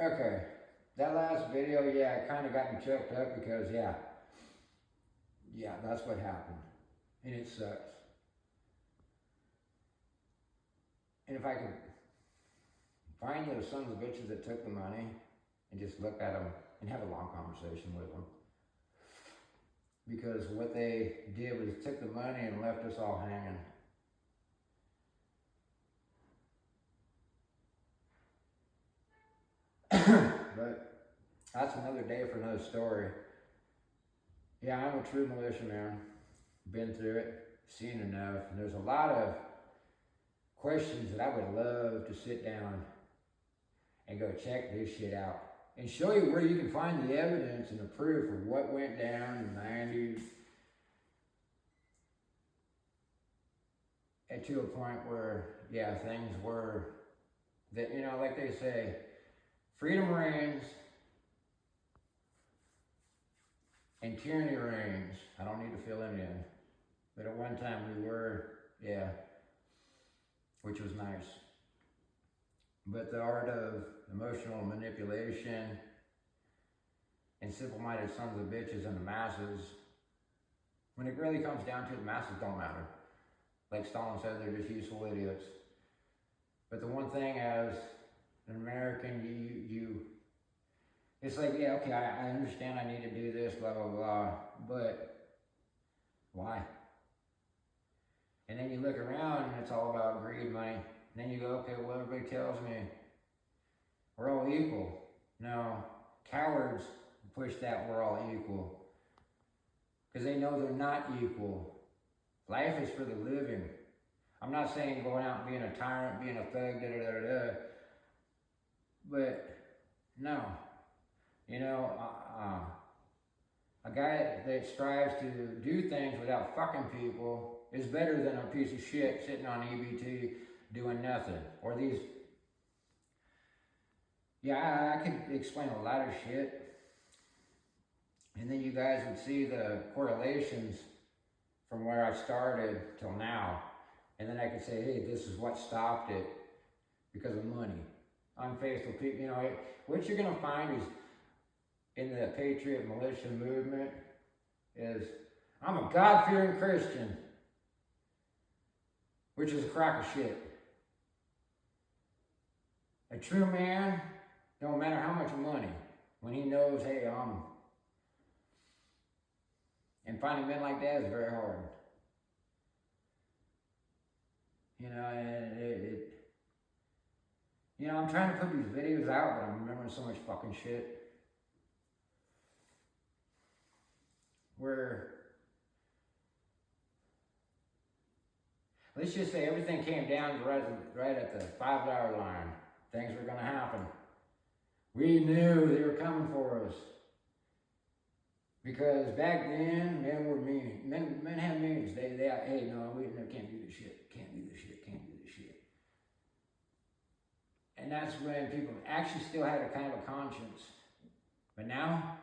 Okay, that last video, yeah, it kind of got me choked up because, yeah, that's what happened. And it sucks. And if I could find those sons of bitches that took the money and just look at them and have a long conversation with them. Because what they did was took the money and left us all hanging. But that's another day for another story. Yeah, I'm a true militiaman. Been through it, seen enough. And there's a lot of questions that I would love to sit down and go check this shit out and show you where you can find the evidence and the proof of what went down in the 90s. And to a point where, yeah, things were that, you know, like they say, freedom reigns and tyranny reigns. I don't need to fill it in. But at one time we were, yeah, which was nice. But the art of emotional manipulation and simple-minded sons of bitches and the masses, when it really comes down to it, the masses don't matter. Like Stalin said, they're just useful idiots. But the one thing as an American, you it's like, yeah, okay, I understand I need to do this, blah, blah, blah, but why? And then you look around and it's all about greed, money. And then you go, okay, well, everybody tells me we're all equal. No, cowards push that we're all equal because they know they're not equal. Life is for the living. I'm not saying going out and being a tyrant, being a thug, but no. You know, a guy that strives to do things without fucking people is better than a piece of shit sitting on EBT doing nothing. Or these, yeah, I could explain a lot of shit. And then you guys would see the correlations from where I started till now. And then I could say, hey, this is what stopped it because of money. Unfaithful people, you know, what you're gonna find is in the patriot militia movement is, I'm a God-fearing Christian, which is a crock of shit. A true man, don't matter how much money, when he knows, hey, and finding men like that is very hard. You know, and you know, I'm trying to put these videos out, but I'm remembering so much fucking shit. Where, let's just say everything came down to right at the 5-hour line. Things were going to happen. We knew they were coming for us. Because back then, men were mean. Men had means. They hey, no, we can't do this shit. Can't do this shit. Can't do this shit. And that's when people actually still had a kind of a conscience. But now,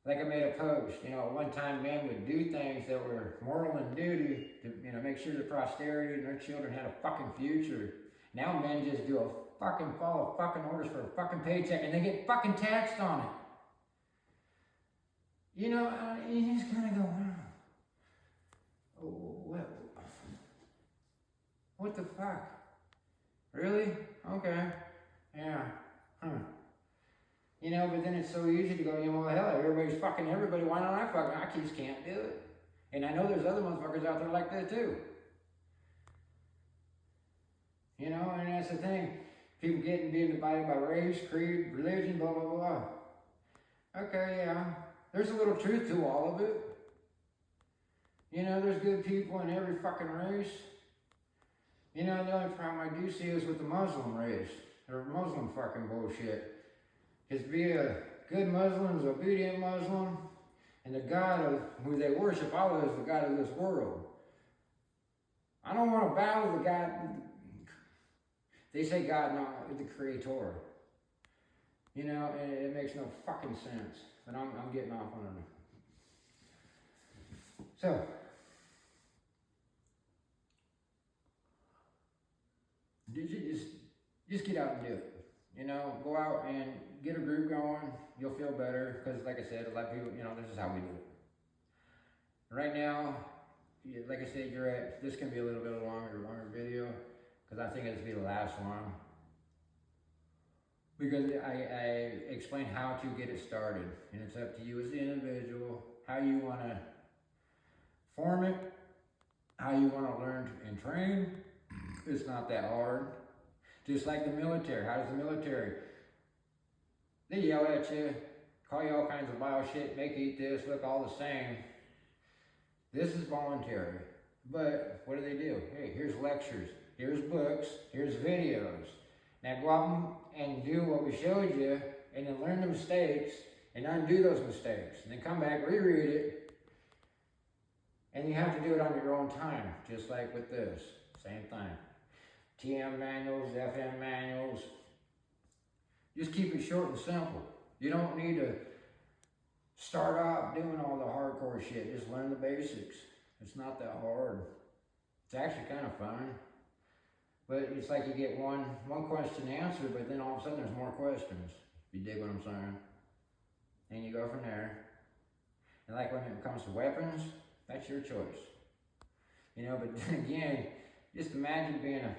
like I made a post, you know, at one time men would do things that were moral and duty to, you know, make sure their posterity and their children had a fucking future. Now men just do a fucking follow fucking orders for a fucking paycheck and they get fucking taxed on it. You know, you just kind of go, wow. What the fuck? Really? Okay. Yeah. Huh. You know, but then it's so easy to go, you know, well, hell, everybody's fucking everybody. Why don't I fucking? I just can't do it. And I know there's other motherfuckers out there like that too. You know, and that's the thing. People being divided by race, creed, religion, blah, blah, blah. Okay, yeah. There's a little truth to all of it. You know, there's good people in every fucking race. You know, the only problem I do see is with the Muslim race. Or Muslim fucking bullshit. Is to be a good Muslim, is obedient Muslim, and the God of who they worship, Allah, is the God of this world. I don't want to bow to the God. They say God, no, the Creator. You know, and it makes no fucking sense. But I'm getting off on it. So, just get out and do it. You know, go out and get a group going. You'll feel better because, like I said, a lot of people, you know, this is how we do it. Right now, like I said, this can be a little bit longer video because I think it's be the last one. Because I explain how to get it started, and it's up to you as the individual, how you want to form it, how you want to learn and train. It's not that hard. Just like the military. How does the military? They yell at you, call you all kinds of vile shit, make you eat this, look all the same. This is voluntary. But what do? Hey, here's lectures, here's books, here's videos. Now go out and do what we showed you, and then learn the mistakes, and undo those mistakes. And then come back, reread it, and you have to do it on your own time, just like with this. Same thing. TM manuals, FM manuals. Just keep it short and simple. You don't need to start off doing all the hardcore shit. Just learn the basics. It's not that hard. It's actually kind of fun. But it's like you get one question answered, but then all of a sudden there's more questions. You dig what I'm saying? And you go from there. And like when it comes to weapons, that's your choice. You know, but then again, just imagine being a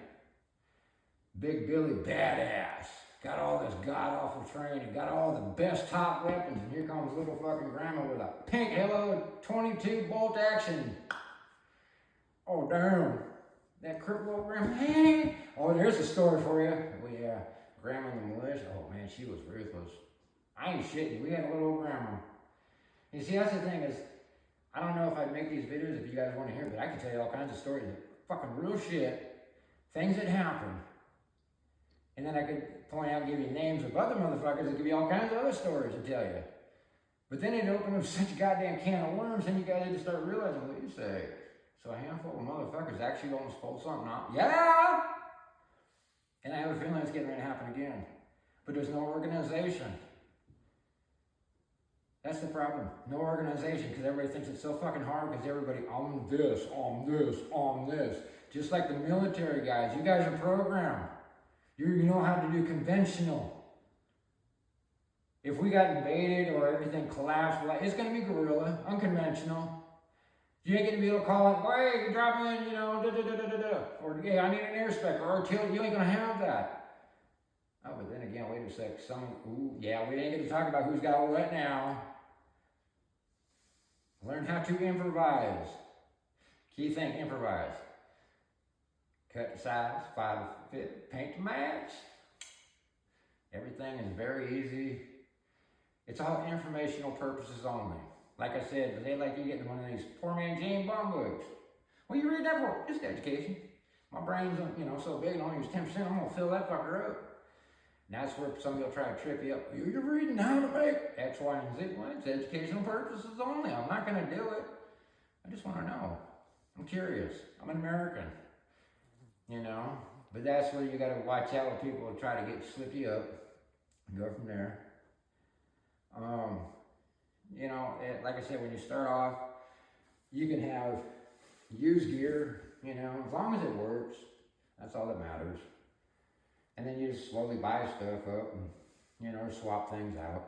big Billy badass. Got all this god-awful training, got all the best top weapons, and here comes little fucking grandma with a pink Hello 22 bolt action. Oh, damn. That crippled little grandma. Hey. Oh, there's a story for you. Oh, yeah. Grandma in the militia. Oh, man, she was ruthless. I ain't shitting. We had a little old grandma. You see, that's the thing is, I don't know if I'd make these videos if you guys want to hear, but I can tell you all kinds of stories of fucking real shit, things that happened. And then I could point out and give you names of other motherfuckers that give you all kinds of other stories to tell you. But then it opened up such a goddamn can of worms, and you guys had to start realizing what you say. So a handful of motherfuckers actually almost pulled something out. Yeah! And I have a feeling it's getting ready to happen again. But there's no organization. That's the problem. No organization, because everybody thinks it's so fucking hard because everybody on this, on this, on this. Just like the military guys. You guys are programmed. You know how to do conventional. If we got invaded or everything collapsed, it's going to be guerrilla, unconventional. You ain't going to be able to call it, hey, you drop in, you know, da-da-da-da-da-da. Or, yeah, I need an air spec or artillery. You ain't going to have that. Oh, but then again, wait a sec. Yeah, we ain't going to talk about who's got what now. Learn how to improvise. Key thing, improvise. Cut the size, 5 to fit, paint to match. Everything is very easy. It's all informational purposes only. Like I said, they like you getting one of these poor man James Bond books. What you read that for? Just education. My brain's, you know, so big, I only use 10%, I'm gonna fill that fucker up. And that's where somebody will try to trip you up. You're reading how to make X, Y, and Z. Well, it's educational purposes only. I'm not gonna do it. I just wanna know. I'm curious. I'm an American. You know? But that's where you gotta watch out when people will try to slip you up and go from there. You know, like I said, when you start off, you can have used gear, you know, as long as it works, that's all that matters. And then you just slowly buy stuff up and, you know, swap things out.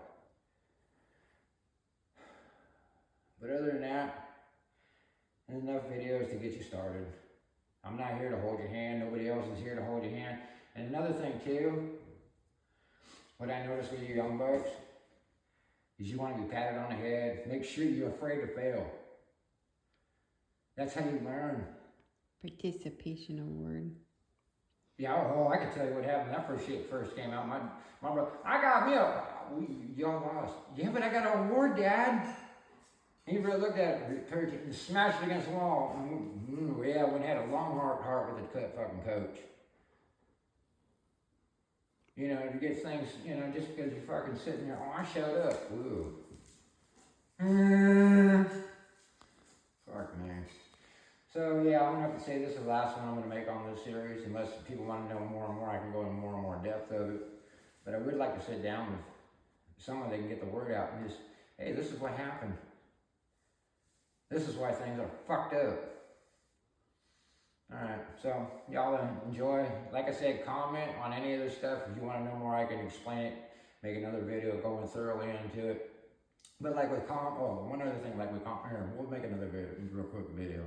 But other than that, there's enough videos to get you started. I'm not here to hold your hand. Nobody else is here to hold your hand. And another thing too, what I noticed with you young bucks, is you want to be patted on the head. Make sure you're afraid to fail. That's how you learn. Participation award. Yeah, I can tell you what happened when that first came out. My brother, I got me a young lost. Yeah, but I got an award, Dad. He really looked at it and smashed it against the wall. Yeah, we had a long heart with the fucking coach. You know, to get things, you know, just because you're fucking sitting there, I showed up. Ooh. Fuck, man. So, yeah, I'm going to have to say this is the last one I'm going to make on this series. Unless people want to know more and more, I can go into more and more depth of it. But I would like to sit down with someone that can get the word out and just, hey, this is what happened. This is why things are fucked up. Alright, so y'all enjoy. Like I said, comment on any of this stuff. If you want to know more, I can explain it. Make another video going thoroughly into it. But like with one other thing, like with here, we'll make another video, real quick video.